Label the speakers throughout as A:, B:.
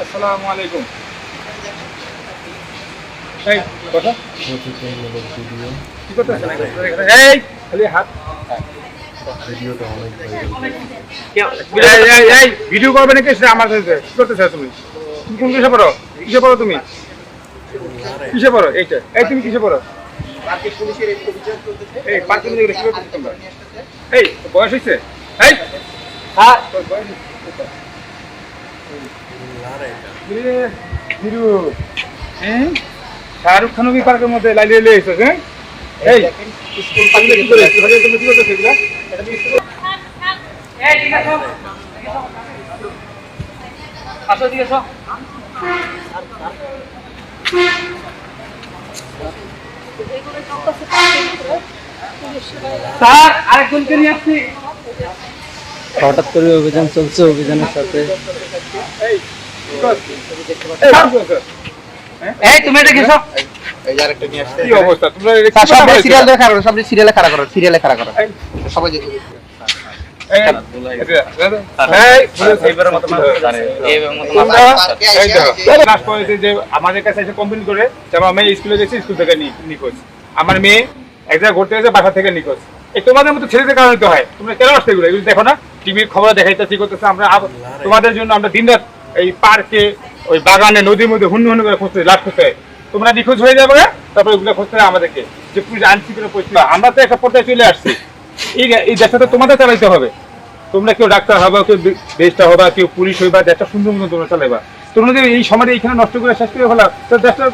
A: আসসালামু আলাইকুম। এই কথা
B: সচেতনমূলক ভিডিও।
A: কি করতেছেন? এই খালি হাত
B: ভিডিওটা অনেক
A: এই ভিডিও করবে নাকি আমার কাছে কি করতেছ তুমি? তুমি কোন কিসে পড়ো? কিসে পড়ো তুমি? কিসে পড়ো? এইটা এই তুমি কিসে পড়ো?
C: পার্কে পুলিশের এই অভিযান চলতেছে।
A: এই পার্কে কি করতেছ তোমরা? এই বয়স হইছে? এই
C: হ্যাঁ
A: তোর বয়স হিরো হ্যাঁ শাহরুখ খানও কি পার্কের মধ্যে লাইলে এলে এসেছে হ্যাঁ এই
C: স্কুল
A: পার্কে কি করে তুমি কি করতেছ এগুলা
C: এই ঠিক আছে আসো ঠিক আছে স্যার আরেকজনকে নিয়ে আসছি।
D: হঠাৎ করে অভিযান চলছে, অভিযানের সাথে
A: এই কি করছিস
C: এই তুমি এটা কিসব
B: এই আরেকটা নিয়ে আসতে
A: কি অবস্থা তোমরা
C: সব সিরিয়াল দিয়ে খারাপ করো, সব সিরিয়ালে খারাপ করো, সিরিয়ালে খারাপ করো সবাই যেতে আমাদের কাছে এসে কমপ্লেন করে যে আমার মেয়ে স্কুলে গেছে, স্কুল থেকে নিখোঁজ, আমার মেয়ে এক জায়গায় ঘুরতে গেছে, বাসা থেকে নিখোঁজ। এই তোমাদের মতো ছেলেদের কারণে তো হয়। তোমরা কেন আসতে এগুলো দেখো না? টিভির খবর দেখাইতেছি করতেছে। আমরা তোমাদের জন্য আমরা দিনরাত এই পার্কে, ওই বাগানে, নদীর মধ্যে হুন্নু হুন্নু করে খুঁজতে লাভ করতে হয়। তোমরা নিখোঁজ হয়ে যাবে, তারপরে ওগুলো খুঁজতে হয় আমাদেরকে, যে পুলিশ আইনশৃঙ্খলা পরিস্থিতি। আমরা তো একটা পর্যায়ে চলে আসছি, এই দেশটা তো তোমাদের চালাইতে হবে। তোমরা কেউ ডাক্তার হবা, কেউ দেশটা হবা, কেউ পুলিশ হইবা, দেশটা সুন্দর মতো তোমরা চালাইবা। তোমরা যদি এই সময়টা এইখানে নষ্ট করে শেষ করে ফেলা, তো দেশটা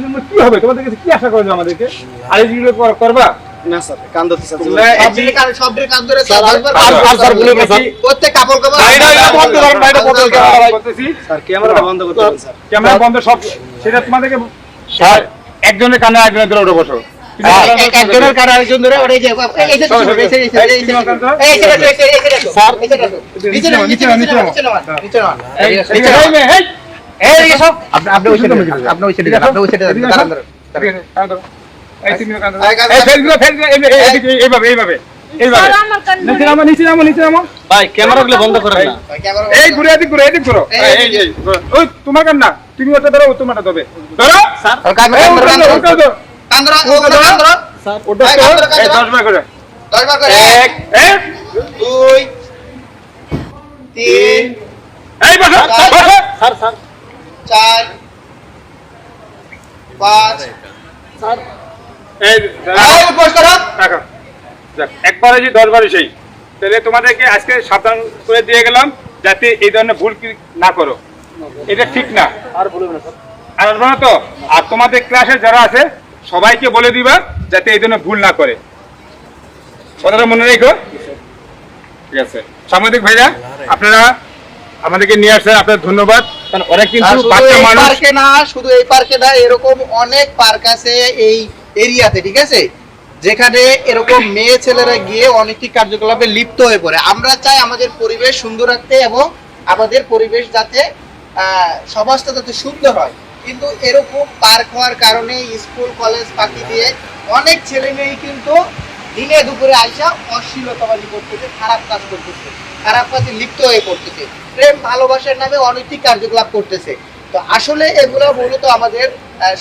C: জন্য কি হবে? তোমাদের কাছে কি আশা করবে আমাদেরকে? আর এইগুলো করবা
D: না স্যার, কান ধরতে স্যার স্যার ক্যামেরা বন্ধ করতে হবে স্যার।
A: ক্যামেরা বন্ধ সব, সেটা তোমাদেরকে একজনের কানে একজনের ধরে ওটা বসো।
C: একজনের কারণে আরেকজন ধরে ওরে যে এই যে
D: ভাই ক্যামেরাগুলো বন্ধ করেন না।
A: এই ঘুরে এদিক ঘুরে, এদিক ঘুরো। ওই তোমার কান না, তুমি ওটা ধরো, তোমারটা ধরবে। ধরো
D: স্যার
A: ওটা ধরো,
D: স্যার
A: ওটা ধরো, 10 বার করে। 1 2 3 এই বসো বসো।
D: স্যার স্যার
C: 4 5
D: স্যার
A: এই
C: পোস্ট করো
A: রাখো। যাক, একবারে যে 10 বারই সেই। তাহলে তোমাদেরকে আজকে সাবধান করে দিয়ে গেলাম, যাতে এই ধরনের ভুল না করো। এটা ঠিক না।
D: আর বলবেন না স্যার।
A: আর বলো তো, আর তোমাদের ক্লাসে যারা আছে সবাইকে বলে দিবা যাতে এই ধরনের ভুল না করে। কথাটা মনে রেখো, ঠিক আছে? সাংবাদিক ভাইরা, আপনারা আমাদেরকে নিয়ে আসছেন, আপনাদের ধন্যবাদ। কারণ অনেক কিন্তু বাচ্চা মানুষ,
C: পার্কে না, শুধু এই পার্কে না, এরকম অনেক পার্ক আছে এই এরিয়াতে, ঠিক আছে, যেখানে এরকম মেয়ে ছেলেরা গিয়ে অনেকটি কার্যকলাপে লিপ্ত হয়ে পড়ে। আমরা চাই আমাদের পরিবেশ সুন্দর রাখতে এবং আমাদের পরিবেশ যাতে সমাজটা যাতে সুন্দর হয়, কিন্তু এরকম পার্ক হওয়ার কারণে স্কুল কলেজ ফাঁকি দিয়ে অনেক ছেলে মেয়ে কিন্তু দিনে দুপুরে আইসা অশ্লীলতাবাজি করতেছে, খারাপ কাজ করতেছে, খারাপ কাজে লিপ্ত হয়ে পড়তেছে, প্রেম ভালোবাসার নামে অনৈতিক কার্যকলাপ করতেছে। তো আসলে এগুলো মূলত আমাদের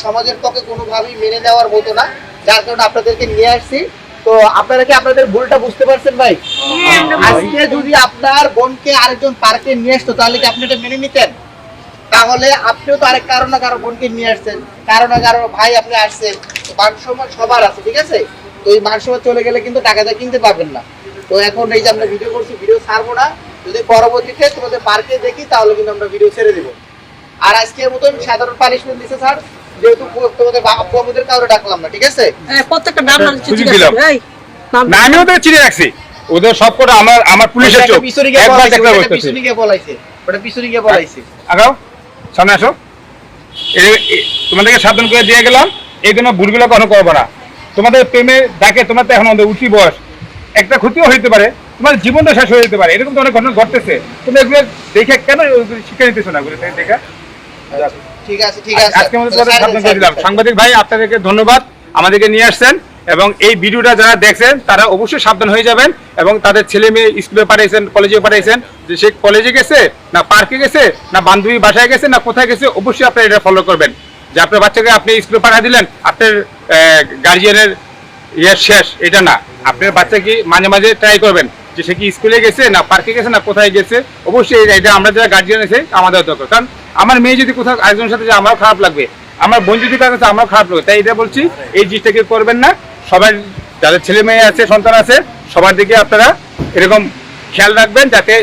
C: সমাজের পক্ষে কোনোভাবেই মেনে নেওয়ার মতো না, যার কারণে আপনাদেরকে নিয়ে আসছি। তো আপনারা কি আপনাদের ভুলটা বুঝতে পারছেন ভাই? আজকে যদি আপনার বোনকে আরেকজন পার্কে নিয়ে আসতো, তাহলে কি আপনি এটা মেনে নিতেন? তাহলে আপনিও তো আরেক কারো না কারো বোনকে নিয়ে আসছেন, কারো না কারো ভাই আপনি আসছেন, মান সম্মান সবার আছে, ঠিক আছে? তো এই মান সম্মান চলে গেলে কিন্তু টাকাটা কিনতে পারবেন না। তো এখন এই যে আমরা ভিডিও করছি, ভিডিও ছাড়বো না, যদি পরবর্তীতে তোমাদের পার্কে দেখি তাহলে কিন্তু আমরা ভিডিও ছেড়ে দেবো। আর আজকের মতন সাধারণ পানিশমেন্ট দিচ্ছে স্যার, যেহেতু তোমাদের বাবা আমাদের কাউরে ডাকলাম না, ঠিক আছে?
E: প্রত্যেকটা নাম নাম
A: সুযোগ দিলাম। না, আমি ওদের চিনে রাখছি, ওদের সব কটা আমার পুলিশের চোখ।
C: পিছনে গিয়ে
A: একবার
C: বলাইছে,
A: দেখলে
C: ওটা
A: বলতেছি।
C: পিছনে গিয়ে বলাইছে, ওটা পিছনে গিয়ে বলাইছে।
A: আগাও, সামনে আসো। তোমাদেরকে সাবধান করে দিয়ে গেলাম, এই জন্য ভুলগুলো কখনো করবো না। তোমাদের প্রেমে ডাকে, তোমার তো এখন আমাদের উঠি বয়স, একটা ক্ষতিও হইতে পারে, তোমার জীবনটা শেষ হয়ে যেতে পারে, এরকম তো অনেক ঘটনা ঘটতেছে। তুমি এগুলো দেখে কেন শিক্ষা নিতেছো না? এগুলো দেখা
C: ঠিক আছে, ঠিক আছে।
A: আজকে আমাদের সাবধান করে দিলাম। সাংবাদিক ভাই, আপনাদেরকে ধন্যবাদ, আমাদেরকে নিয়ে আসছেন। এবং এই ভিডিওটা যারা দেখছেন তারা অবশ্যই সাবধান হয়ে যাবেন এবং তাদের ছেলে মেয়ে স্কুলে পাঠিয়েছেন, কলেজে পাঠিয়েছেন, যে সে কলেজে গেছে না পার্কে গেছে না বান্ধবী বাসায় গেছে না কোথায় গেছে, অবশ্যই আপনারা এটা ফলো করবেন যে আপনার বাচ্চাকে আপনি স্কুলে পাঠিয়ে দিলেন, আপনার গার্জিয়ানের ইয়ে শেষ, এটা না। আপনার বাচ্চাকে মাঝে মাঝে ট্রাই করবেন যে সে কি স্কুলে গেছে না পার্কে গেছে না কোথায় গেছে, অবশ্যই এটা আমরা যারা গার্জিয়ান আছে আমাদের দরকার। কারণ আমার মেয়ে যদি কোথাও আরেকজনের সাথে যায় আমারও খারাপ লাগবে, আমার বোন যদি কাছে যায় আমারও খারাপ লাগবে। তাই এটা বলছি, এই জিনিসটাকে করবেন না। সবাই যাদের ছেলে মেয়ে আছে, সন্তান আছে, সবার দিকে আপনারা এরকম খেয়াল রাখবেন যাতে